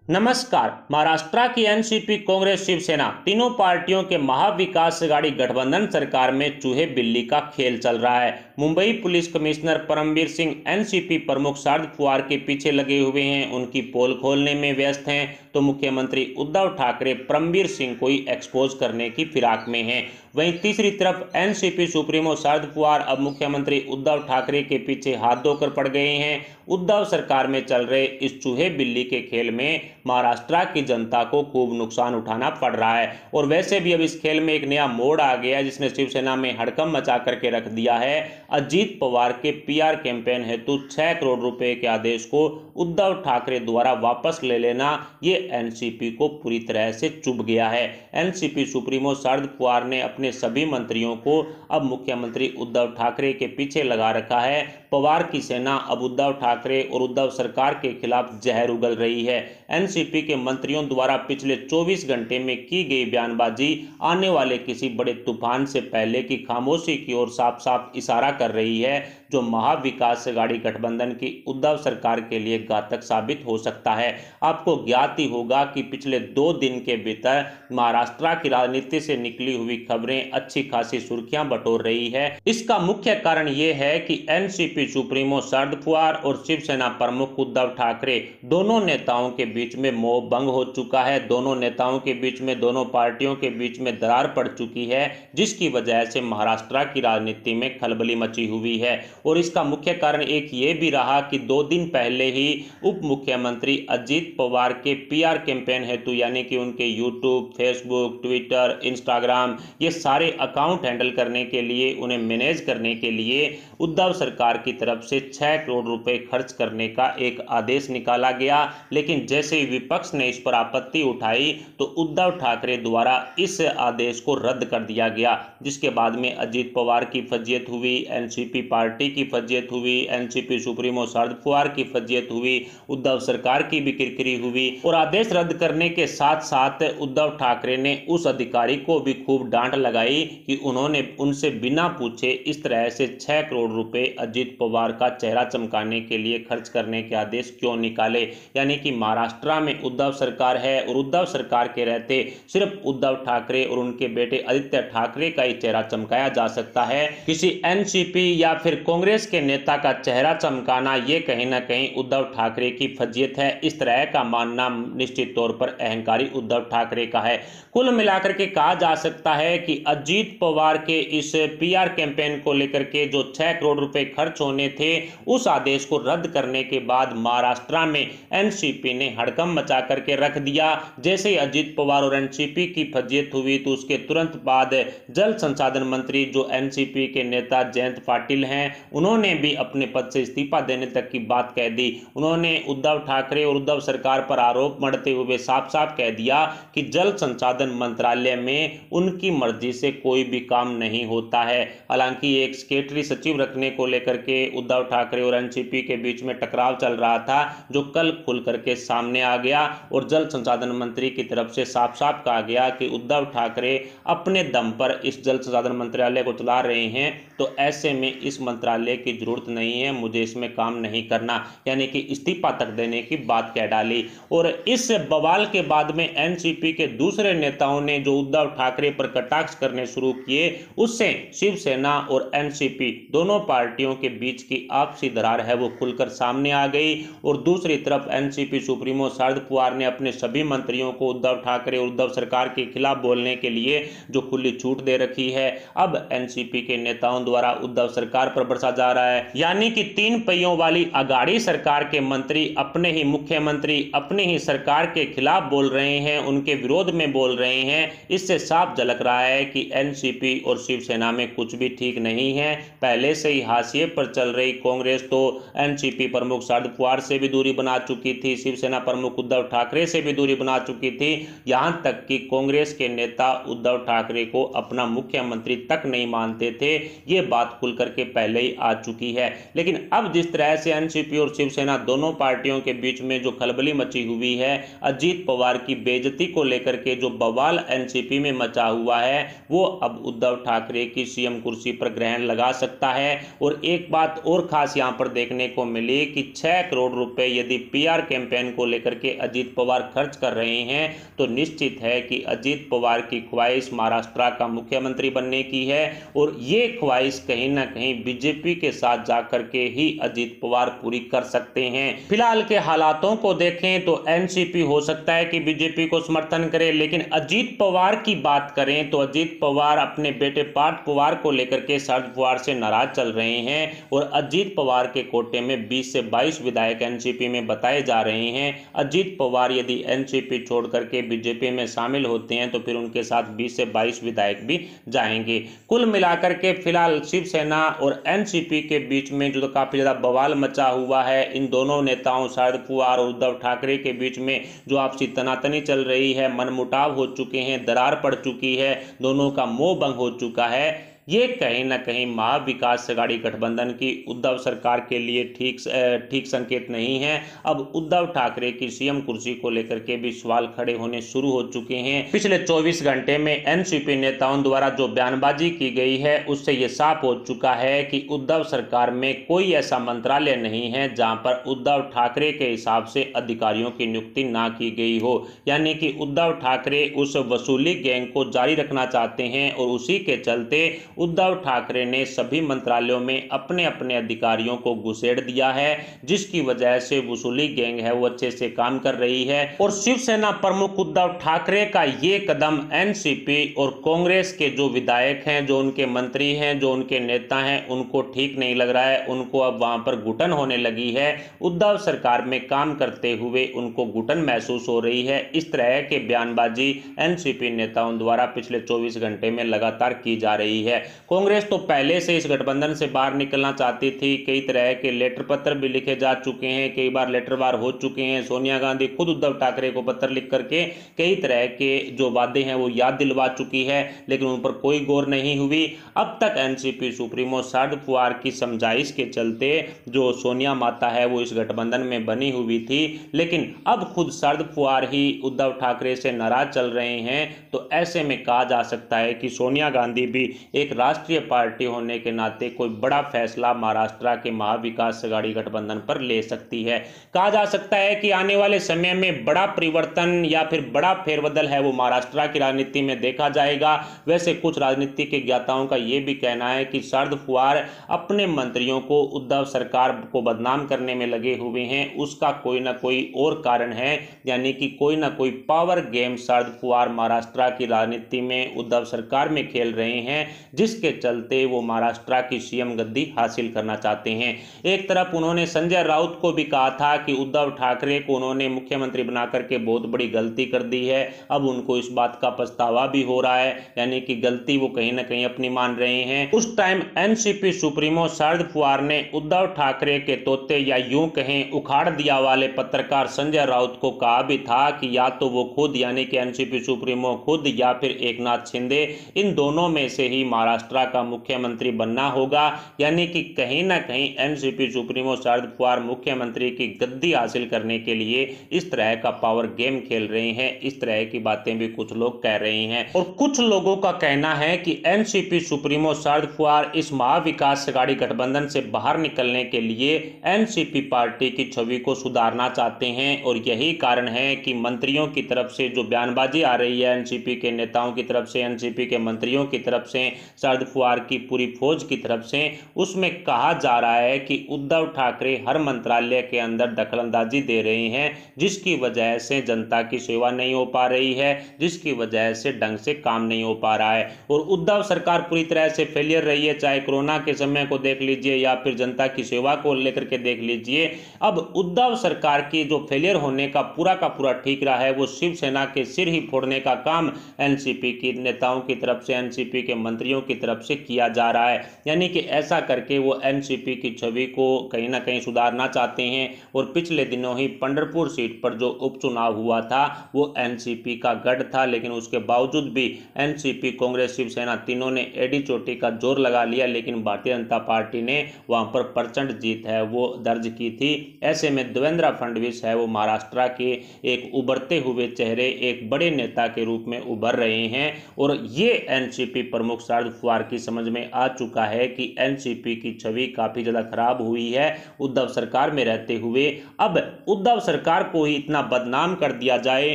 नमस्कार। महाराष्ट्र की एनसीपी, कांग्रेस, शिवसेना तीनों पार्टियों के महाविकास आघाड़ी गठबंधन सरकार में चूहे बिल्ली का खेल चल रहा है। Mumbai police commissioner Paramvir Singh NCP प्रमुख शरद पवार के पीछे लगे हुए हैं, उनकी पोल खोलने में व्यस्त हैं, तो मुख्यमंत्री उद्धव ठाकरे परमवीर सिंह को ही एक्सपोज करने की फिराक में हैं। वहीं तीसरी तरफ एनसीपी सुप्रीमो शरद पवार अब मुख्यमंत्री उद्धव ठाकरे के पीछे हाथ धोकर पड़ गए हैं। उद्धव सरकार में चल रहे इस चूहे बिल्ली के खेल में महाराष्ट्र की जनता को खूब नुकसान उठाना पड़ रहा है। और वैसे भी अब इस खेल में एक नया मोड़ आ गया है, जिसने शिवसेना में हड़कंप मचा करके रख दिया है। अजीत पवार के पीआर कैंपेन हेतु 6 करोड़ रुपए के आदेश को उद्धव ठाकरे द्वारा वापस ले लेना, ये एनसीपी को पूरी तरह से चुभ गया है। एनसीपी सुप्रीमो शरद पवार ने अपने सभी मंत्रियों को अब मुख्यमंत्री उद्धव ठाकरे के पीछे लगा रखा है। पवार की सेना अब उद्धव ठाकरे और उद्धव सरकार के खिलाफ जहर उगल रही है। एनसीपी के मंत्रियों द्वारा पिछले 24 घंटे में की गई बयानबाजी आने वाले किसी बड़े तूफान से पहले की खामोशी की ओर साफ साफ इशारा कर रही है, जो महाविकास आघाड़ी गठबंधन की उद्धव सरकार के लिए घातक साबित हो सकता है। आपको ज्ञात ही होगा कि पिछले 2 दिन के भीतर महाराष्ट्र की राजनीति से निकली हुई खबरें अच्छी खासी सुर्खियां बटोर रही है। इसका मुख्य कारण यह है कि एनसीपी सुप्रीमो शरद पवार और शिवसेना प्रमुख उद्धव ठाकरे दोनों नेताओं के बीच में मोह भंग हो चुका है। दोनों नेताओं के बीच में, दोनों पार्टियों के बीच में दरार पड़ चुकी है, जिसकी वजह से महाराष्ट्र की राजनीति में खलबली मची हुई है। और इसका मुख्य कारण एक ये भी रहा कि 2 दिन पहले ही उप मुख्यमंत्री अजीत पवार के पीआर कैंपेन हेतु, यानी कि उनके यूट्यूब, फेसबुक, ट्विटर, इंस्टाग्राम, ये सारे अकाउंट हैंडल करने के लिए, उन्हें मैनेज करने के लिए उद्धव सरकार की तरफ से 6 करोड़ रुपए खर्च करने का एक आदेश निकाला गया। लेकिन जैसे ही विपक्ष ने इस पर आपत्ति उठाई तो उद्धव ठाकरे द्वारा इस आदेश को रद्द कर दिया गया, जिसके बाद में अजीत पवार की फजीयत हुई, एनसीपी पार्टी की फजीयत हुई, एनसीपी सुप्रीमो शरद पवार की फजीयत हुई, उद्धव सरकार की भी किरकिरी हुई। और आदेश रद्द करने के साथ साथ उद्धव ठाकरे ने उस अधिकारी को भी खूब डांट लगाई कि उन्होंने उनसे बिना पूछे इस तरह से 6 करोड़ रुपए अजीत पवार का चेहरा चमकाने के लिए खर्च करने के आदेश क्यों निकाले। यानी कि महाराष्ट्र में उद्धव सरकार है और उद्धव सरकार के रहते सिर्फ उद्धव ठाकरे और उनके बेटे आदित्य ठाकरे का ही चेहरा चमकाया जा सकता है। किसी एनसीपी या फिर कांग्रेस के नेता का चेहरा चमकाना ये कहीं ना कहीं उद्धव ठाकरे की फजीयत है। इस तरह का मानना निश्चित तौर पर अहंकारी उद्धव ठाकरे का है। कुल मिलाकर के कहा जा सकता है कि अजीत पवार के इस पीआर कैंपेन को लेकर के जो 6 करोड़ रुपए खर्च होने थे, उस आदेश को रद्द करने के बाद महाराष्ट्र में एनसीपी ने हड़कंप मचा करके रख दिया। जैसे ही अजीत पवार और एनसीपी की फजीयत हुई तो उसके तुरंत बाद जल संसाधन मंत्री जो एनसीपी के नेता जयंत पाटिल हैं, उन्होंने भी अपने पद से इस्तीफा देने तक की बात कह दी। उन्होंने उद्धव ठाकरे और उद्धव सरकार पर आरोप मढ़ते हुए साफ साफ कह दिया कि जल संसाधन मंत्रालय में उनकी मर्जी से कोई भी काम नहीं होता है। हालांकि एक सेक्रेटरी सचिव रखने को लेकर के उद्धव ठाकरे और एनसीपी के बीच में टकराव चल रहा था, जो कल खुल करके सामने आ गया और जल संसाधन मंत्री की तरफ से साफ साफ कहा गया कि उद्धव ठाकरे अपने दम पर इस जल संसाधन मंत्रालय को चला रहे हैं, तो ऐसे में इस मंत्रालय की जरूरत नहीं है, मुझे इसमें काम नहीं करना, यानी कि इस्तीफा तक देने की बात कह डाली। और इस बवाल के बाद में एनसीपी के दूसरे नेताओं ने जो उद्धव ठाकरे पर कटाक्ष करने शुरू किए, उससे शिवसेना और एनसीपी दोनों पार्टियों के बीच की आपसी दरार है वो खुलकर सामने आ गई। और दूसरी तरफ एनसीपी सुप्रीमो शरद पवार ने अपने सभी मंत्रियों को उद्धव ठाकरे और उद्धव सरकार के खिलाफ बोलने के लिए जो खुली छूट दे रखी है। अब एनसीपी के नेताओं द्वारा उद्धव सरकार पर बरसा जा रहा है, यानी कि 3 पहियों वाली आघाड़ी सरकार के मंत्री अपने ही मुख्यमंत्री अपनी ही सरकार के खिलाफ बोल रहे हैं, उनके विरोध में बोल रहे हैं। इससे साफ झलक रहा है कि एनसीपी और शिवसेना में कुछ भी ठीक नहीं है। पहले से ही हाशिए पर चल रही कांग्रेस तो एनसीपी प्रमुख शरद पवार से भी दूरी बना चुकी थी, शिवसेना प्रमुख उद्धव ठाकरे से भी दूरी बना चुकी थी, यहां तक कि कांग्रेस के नेता उद्धव ठाकरे को अपना मुख्यमंत्री तक नहीं मानते थे। ये बात खुल करके पहले ही खबरें आ चुकी है। लेकिन अब जिस तरह से एनसीपी और शिवसेना दोनों पार्टियों के बीच में जो खलबली मची हुई है, अजीत पवार की बेइज्जती को लेकर के जो बवाल एनसीपी में मचा हुआ है, वो अब उद्धव ठाकरे की सीएम कुर्सी पर ग्रहण लगा सकता है। और एक बात और खास यहां पर देखने को मिली कि 6 करोड़ रुपए यदि पीआर कैंपेन को लेकर के अजीत पवार खर्च कर रहे हैं, तो निश्चित है कि अजीत पवार की ख्वाहिश महाराष्ट्र का मुख्यमंत्री बनने की है और ये ख्वाहिश कहीं ना कहीं बीजेपी के साथ जाकर के ही अजीत पवार पूरी कर सकते हैं। फिलहाल के हालातों को देखें तो एनसीपी हो सकता है कि बीजेपी को समर्थन करे, लेकिन अजीत पवार की बात करें तो अजीत पवार अपने बेटे पार्थ पवार को लेकर के शरद पवार से नाराज चल रहे हैं और अजीत पवार के कोटे में 20 से 22 विधायक एनसीपी में बताए जा रहे हैं। अजीत पवार यदि एनसीपी छोड़ करके बीजेपी में शामिल होते हैं तो फिर उनके साथ 20 से 22 विधायक भी जाएंगे। कुल मिलाकर के फिलहाल शिवसेना और एनसीपी के बीच में जो काफी ज्यादा बवाल मचा हुआ है, इन दोनों नेताओं शरद पवार और उद्धव ठाकरे के बीच में जो आपसी तनातनी चल रही है, मनमुटाव हो चुके हैं, दरार पड़ चुकी है, दोनों का मोह भंग हो चुका है, ये कहीं ना कहीं महाविकास अघाड़ी गठबंधन की उद्धव सरकार के लिए ठीक संकेत नहीं है। अब उद्धव ठाकरे की सीएम कुर्सी को लेकर के भी सवाल खड़े होने शुरू हो चुके हैं। पिछले 24 घंटे में एनसीपी नेताओं द्वारा जो बयानबाजी की गई है, उससे ये साफ हो चुका है कि उद्धव सरकार में कोई ऐसा मंत्रालय नहीं है जहां पर उद्धव ठाकरे के हिसाब से अधिकारियों की नियुक्ति ना की गई हो। यानी कि उद्धव ठाकरे उस वसूली गैंग को जारी रखना चाहते हैं और उसी के चलते उद्धव ठाकरे ने सभी मंत्रालयों में अपने अपने अधिकारियों को घुसेड़ दिया है, जिसकी वजह से वसूली गैंग है वो अच्छे से काम कर रही है। और शिवसेना प्रमुख उद्धव ठाकरे का ये कदम एनसीपी और कांग्रेस के जो विधायक हैं, जो उनके मंत्री हैं, जो उनके नेता हैं, उनको ठीक नहीं लग रहा है। उनको अब वहां पर घुटन होने लगी है। उद्धव सरकार में काम करते हुए उनको घुटन महसूस हो रही है। इस तरह के बयानबाजी एनसीपी नेताओं द्वारा पिछले 24 घंटे में लगातार की जा रही है। कांग्रेस तो पहले से इस गठबंधन से बाहर निकलना चाहती थी। कई तरह के लेटर पत्र भी लिखे जा चुके हैं, कई बार लेटर वार हो चुके हैं। सोनिया गांधी खुद उद्धव ठाकरे को पत्र लिख करके कई तरह के जो वादे हैं वो याद दिलवा चुकी है, लेकिन उन पर कोई गौर नहीं हुई। अब तक एनसीपी सुप्रीमो शरद पवार की समझाइश के चलते जो सोनिया माता है वो इस गठबंधन में बनी हुई थी, लेकिन अब खुद शरद पवार ही उद्धव ठाकरे से नाराज चल रहे हैं। तो ऐसे में कहा जा सकता है कि सोनिया गांधी भी एक राष्ट्रीय पार्टी होने के नाते कोई बड़ा फैसला महाराष्ट्र के महाविकास अघाड़ी गठबंधन पर ले सकती है। कहा जा सकता है कि आने वाले समय में बड़ा परिवर्तन या फिर बड़ा फेरबदल है वो महाराष्ट्र की राजनीति में देखा जाएगा। वैसे कुछ राजनीति के ज्ञाताओं का यह भी कहना है कि शरद पवार अपने मंत्रियों को उद्धव सरकार को बदनाम करने में लगे हुए हैं, उसका कोई ना कोई और कारण है। यानी कि कोई ना कोई पावर गेम शरद पवार महाराष्ट्र की राजनीति में उद्धव सरकार में खेल रहे हैं, जिसके चलते वो महाराष्ट्र की सीएम गद्दी हासिल करना चाहते हैं। एक तरफ उन्होंने संजय राउत को भी कहा था कि उद्धव ठाकरे को उन्होंने मुख्यमंत्री बना करके बहुत बड़ी गलती कर दी है। अब उनको इस बात का पछतावा भी हो रहा है, यानी कि गलती वो कहीं ना कहीं अपनी मान रहे हैं। उस time NCP supremo Sharad Pawar ने उद्धव ठाकरे के तोते या यूं कहें उखाड़ दिया वाले पत्रकार संजय राउत को कहा भी था कि या तो वो खुद यानी कि एनसीपी सुप्रीमो खुद या फिर एकनाथ शिंदे, इन दोनों में से ही महाराष्ट्र का मुख्यमंत्री बनना होगा। यानी कि कहीं ना कहीं एनसीपी सुप्रीमो शरद पवार मुख्यमंत्री की गद्दी हासिल करने के लिए इस तरह का पावर गेम खेल रहे हैं। इस तरह की बातें भी कुछ लोग कह रहे हैं और कुछ लोगों का कहना है कि एनसीपी सुप्रीमो शरद पवार इस महाविकास अघाड़ी गठबंधन से बाहर निकलने के लिए एनसीपी पार्टी की छवि को सुधारना चाहते हैं और यही कारण है कि मंत्रियों की तरफ से जो बयानबाजी आ रही है, एनसीपी के नेताओं की तरफ से, एनसीपी के मंत्रियों की तरफ से, शरद पवार की पूरी फौज की तरफ से, उसमें कहा जा रहा है कि उद्धव ठाकरे हर मंत्रालय के अंदर दखलंदाजी दे रहे हैं, जिसकी वजह से जनता की सेवा नहीं हो पा रही है, जिसकी वजह से ढंग से काम नहीं हो पा रहा है। और उद्धव सरकार पूरी तरह से फेलियर रही है, चाहे कोरोना के समय को देख लीजिए या फिर जनता की सेवा को लेकर के देख लीजिए। अब उद्धव सरकार की जो फेलियर होने का पूरा ठीक रहा है, वो शिवसेना के सिर ही फोड़ने का काम एनसीपी की नेताओं की तरफ से, एनसीपी के मंत्रियों की की तरफ से किया जा रहा है। यानी कि ऐसा करके वो एनसीपी की छवि को कहीं ना कहीं सुधारना चाहते हैं। और पिछले दिनों ही पंढरपुर सीट पर जो उपचुनाव हुआ था वो एनसीपी का गढ़ था, लेकिन उसके बावजूद भी एनसीपी, कांग्रेस, शिवसेना तीनों ने एडी चोटी का जोर लगा लिया, लेकिन भारतीय जनता पार्टी ने वहां पर प्रचंड जीत है वो दर्ज की थी। ऐसे में देवेंद्र फडणवीस है वो महाराष्ट्र के एक उभरते हुए चेहरे, एक बड़े नेता के रूप में उभर रहे हैं। और ये एनसीपी प्रमुख शरद पवार की समझ में आ चुका है कि एनसीपी की छवि काफी ज्यादा खराब हुई है उद्धव सरकार में रहते हुए। अब उद्धव सरकार को ही इतना बदनाम कर दिया जाए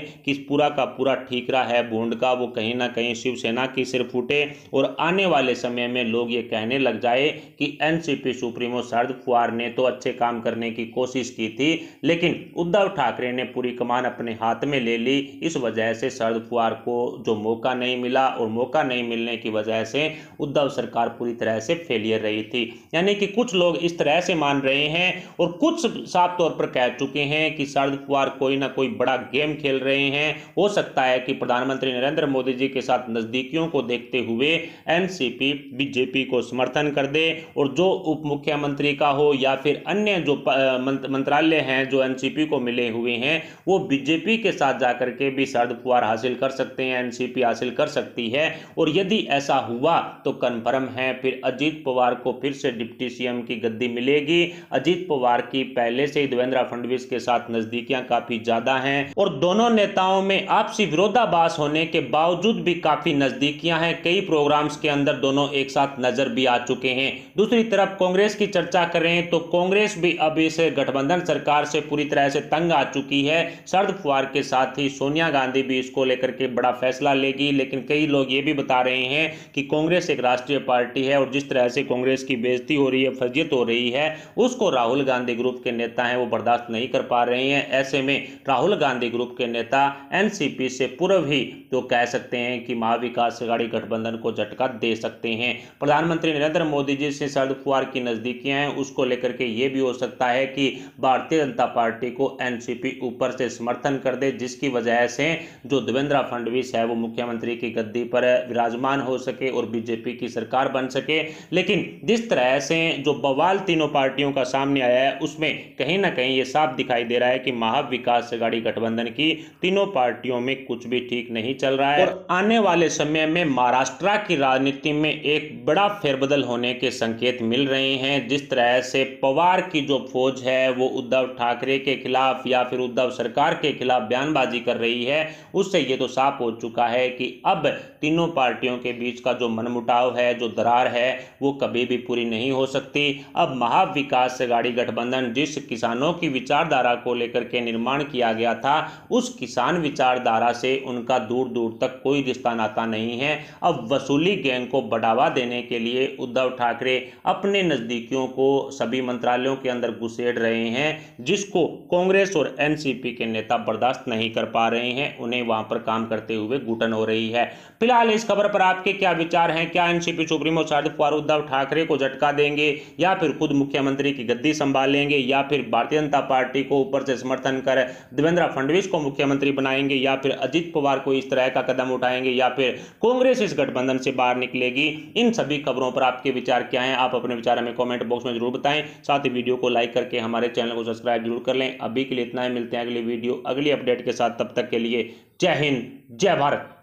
कि पूरा का पूरा ठीकरा है भूंड का वो कहीं ना कहीं शिवसेना की सिर फूटे, और आने वाले समय में लोग ये कहने लग जाए कि एनसीपी सुप्रीमो शरद पवार ने तो अच्छे काम करने की कोशिश की थी, लेकिन उद्धव ठाकरे ने पूरी कमान अपने हाथ में ले ली। इस वजह से शरद पवार को जो मौका नहीं मिला, और मौका नहीं मिलने की वजह से उद्धव सरकार पूरी तरह से फेलियर रही थी। यानी कि कुछ लोग इस तरह से मान रहे हैं और कुछ साफ तौर पर कह चुके हैं कि शरद पवार कोई ना कोई बड़ा गेम खेल रहे हैं। हो सकता है कि प्रधानमंत्री नरेंद्र मोदी जी के साथ नजदीकियों को देखते हुए एनसीपी बीजेपी को समर्थन कर दे, और जो उप मुख्यमंत्री का हो या फिर अन्य जो मंत्रालय हैं जो एनसीपी को मिले हुए हैं वो बीजेपी के साथ जाकर के भी शरद पवार हासिल कर सकते हैं, एनसीपी हासिल कर सकती है। और यदि ऐसा हुआ तो कन्फर्म है फिर अजीत पवार को फिर से डिप्टी सीएम की गद्दी मिलेगी। अजीत पवार की पहले से ही देवेंद्र फडणवीस के साथ नजदीकियां काफी ज्यादा हैं, और दोनों नेताओं में आपसी विरोधाभास होने के बावजूद भी काफी नजदीकियां हैं। कई प्रोग्राम्स के अंदर दोनों एक साथ नजर भी आ चुके हैं। दूसरी तरफ कांग्रेस की चर्चा करें तो कांग्रेस भी अब इस गठबंधन सरकार से पूरी तरह से तंग आ चुकी है। शरद पवार के साथ ही सोनिया गांधी भी इसको लेकर के बड़ा फैसला लेगी, लेकिन कई लोग ये भी बता रहे हैं कि कांग्रेस एक राष्ट्रीय पार्टी है और जिस तरह से कांग्रेस की बेइज्जती हो रही है, फजीयत हो रही है, उसको राहुल गांधी ग्रुप के नेता हैं वो बर्दाश्त नहीं कर पा रहे हैं। ऐसे में राहुल गांधी ग्रुप के नेता एनसीपी से पूर्व ही तो कह सकते हैं कि महाविकास अघाड़ी गठबंधन को झटका दे सकते हैं। प्रधानमंत्री नरेंद्र मोदी जी से शरद पवार की नजदीकियां हैं, उसको लेकर के ये भी हो सकता है कि भारतीय जनता पार्टी को एनसीपी ऊपर से समर्थन कर दे, जिसकी वजह से जो देवेंद्र फडणवीस है वो मुख्यमंत्री की गद्दी पर विराजमान हो सके और बीजेपी की सरकार बन सके। लेकिन जिस तरह से जो बवाल तीनों पार्टियों का सामने आया है उसमें कहीं ना कहीं ये साफ दिखाई दे रहा है कि महाविकास अघाड़ी गठबंधन की तीनों पार्टियों में कुछ भी ठीक नहीं चल रहा है। और आने वाले समय में महाराष्ट्र की राजनीति में एक बड़ा फेरबदल होने के संकेत मिल रहे हैं। जिस तरह से पवार की जो फौज है वो उद्धव ठाकरे के खिलाफ या फिर उद्धव सरकार के खिलाफ बयानबाजी कर रही है, उससे ये तो साफ हो चुका है कि अब तीनों पार्टियों के बीच का जो मनमुटाव है, जो दरार है, वो कभी भी पूरी नहीं हो सकती। अब महाविकास अघाड़ी गठबंधन जिस किसानों की विचारधारा को लेकर के निर्माण किया गया था, उस किसान विचारधारा से उनका दूर दूर तक कोई रिश्ता नाता नहीं है। अब वसूली गैंग को बढ़ावा देने के लिए उद्धव ठाकरे अपने नजदीकियों को सभी मंत्रालयों के अंदर घुसेड़ रहे हैं, जिसको कांग्रेस और एनसीपी के नेता बर्दाश्त नहीं कर पा रहे हैं। उन्हें वहां पर काम करते हुए घुटन हो रही है। फिलहाल इस खबर पर आपके क्या विचार हैं? क्या एनसीपी सुप्रीमो शरद पवार उद्धव ठाकरे को झटका देंगे या फिर खुद मुख्यमंत्री की गद्दी संभालेंगे, या फिर भारतीय जनता पार्टी को ऊपर से समर्थन कर देवेंद्र फडणवीस को मुख्यमंत्री बनाएंगे, या फिर अजीत पवार को इस तरह का कदम उठाएंगे, या फिर कांग्रेस इस गठबंधन से बाहर निकलेगी? इन सभी खबरों पर आपके विचार क्या हैं? आप अपने विचार हमें कमेंट बॉक्स में जरूर बताएं। साथ ही वीडियो को लाइक करके हमारे चैनल को सब्सक्राइब जरूर कर लें। अभी के लिए इतना ही, मिलते हैं अगली वीडियो अगली अपडेट के साथ। तब तक के लिए जय हिंद, जय भारत।